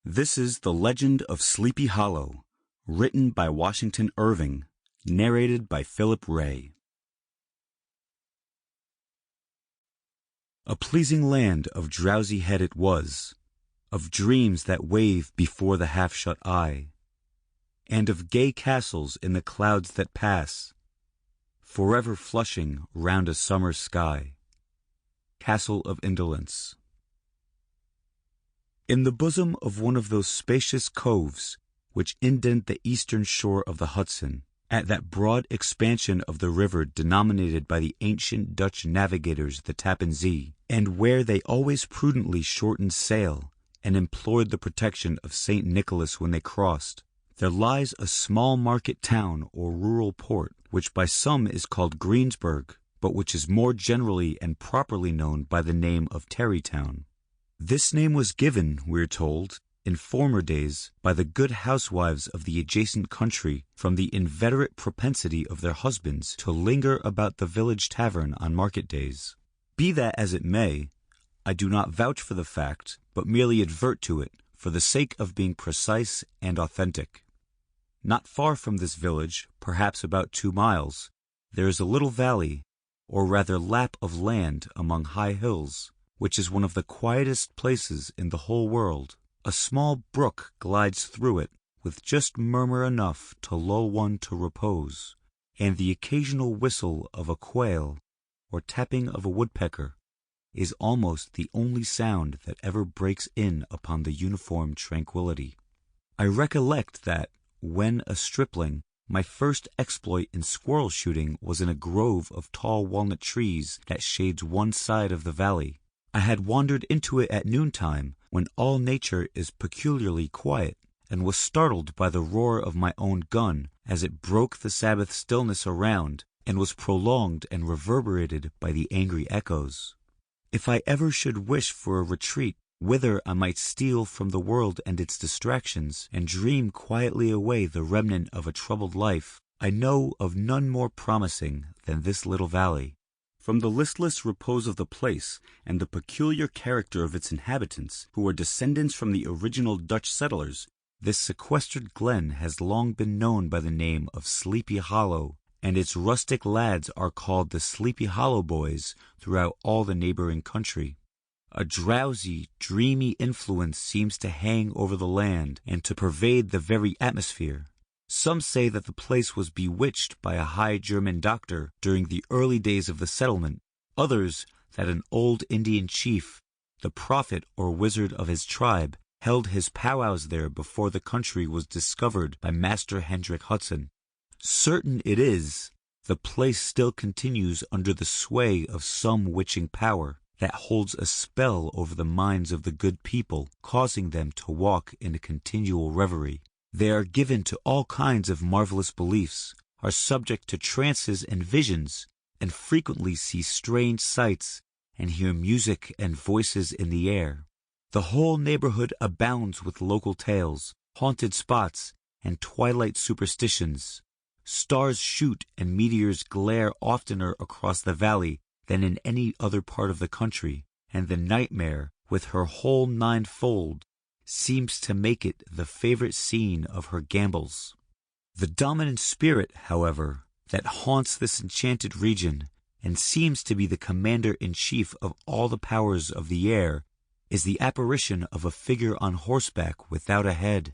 This is The Legend of Sleepy Hollow, written by Washington Irving, narrated by Philip Ray. A pleasing land of drowsy head it was, of dreams that wave before the half-shut eye, and of gay castles in the clouds that pass, forever flushing round a summer sky. Castle of Indolence. In the bosom of one of those spacious coves which indent the eastern shore of the Hudson, at that broad expansion of the river denominated by the ancient Dutch navigators the Tappan Zee, and where they always prudently shortened sail and implored the protection of St. Nicholas when they crossed, there lies a small market town or rural port, which by some is called Greensburg, but which is more generally and properly known by the name of Tarry Town. This name was given, we're told, in former days by the good housewives of the adjacent country from the inveterate propensity of their husbands to linger about the village tavern on market days. Be that as it may, I do not vouch for the fact, but merely advert to it for the sake of being precise and authentic. Not far from this village, perhaps about 2 miles, there is a little valley, or rather lap of land among high hills, which is one of the quietest places in the whole world. A small brook glides through it, with just murmur enough to lull one to repose, and the occasional whistle of a quail or tapping of a woodpecker is almost the only sound that ever breaks in upon the uniform tranquillity. I recollect that, when a stripling, my first exploit in squirrel shooting was in a grove of tall walnut trees that shades one side of the valley. I had wandered into it at noontime, when all nature is peculiarly quiet, and was startled by the roar of my own gun as it broke the Sabbath stillness around and was prolonged and reverberated by the angry echoes. If I ever should wish for a retreat whither I might steal from the world and its distractions and dream quietly away the remnant of a troubled life, I know of none more promising than this little valley. From the listless repose of the place and the peculiar character of its inhabitants, who are descendants from the original Dutch settlers, this sequestered glen has long been known by the name of Sleepy Hollow, and its rustic lads are called the Sleepy Hollow Boys throughout all the neighboring country. A drowsy, dreamy influence seems to hang over the land and to pervade the very atmosphere. Some say that the place was bewitched by a high German doctor during the early days of the settlement, others that an old Indian chief, the prophet or wizard of his tribe, held his powwows there before the country was discovered by Master Hendrik Hudson. Certain it is, the place still continues under the sway of some witching power that holds a spell over the minds of the good people, causing them to walk in a continual reverie. They are given to all kinds of marvelous beliefs, are subject to trances and visions, and frequently see strange sights and hear music and voices in the air. The whole neighborhood abounds with local tales, haunted spots, and twilight superstitions. Stars shoot and meteors glare oftener across the valley than in any other part of the country, and the nightmare, with her whole ninefold, seems to make it the favorite scene of her gambols. The dominant spirit, however, that haunts this enchanted region, and seems to be the commander-in-chief of all the powers of the air, is the apparition of a figure on horseback without a head.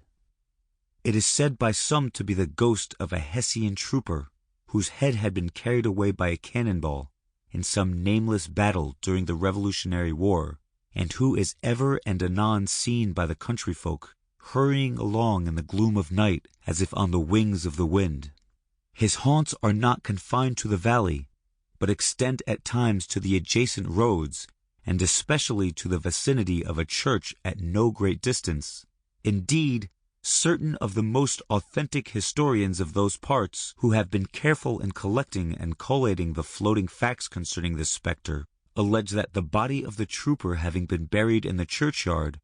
It is said by some to be the ghost of a Hessian trooper, whose head had been carried away by a cannonball in some nameless battle during the Revolutionary War, and who is ever and anon seen by the country folk, hurrying along in the gloom of night as if on the wings of the wind. His haunts are not confined to the valley, but extend at times to the adjacent roads, and especially to the vicinity of a church at no great distance. Indeed, certain of the most authentic historians of those parts, who have been careful in collecting and collating the floating facts concerning this spectre, allege that the body of the trooper having been buried in the churchyard,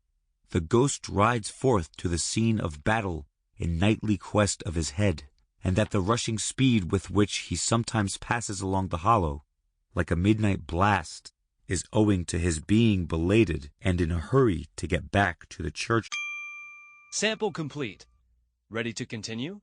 the ghost rides forth to the scene of battle in nightly quest of his head, and that the rushing speed with which he sometimes passes along the hollow, like a midnight blast, is owing to his being belated and in a hurry to get back to the church. Sample complete. Ready to continue?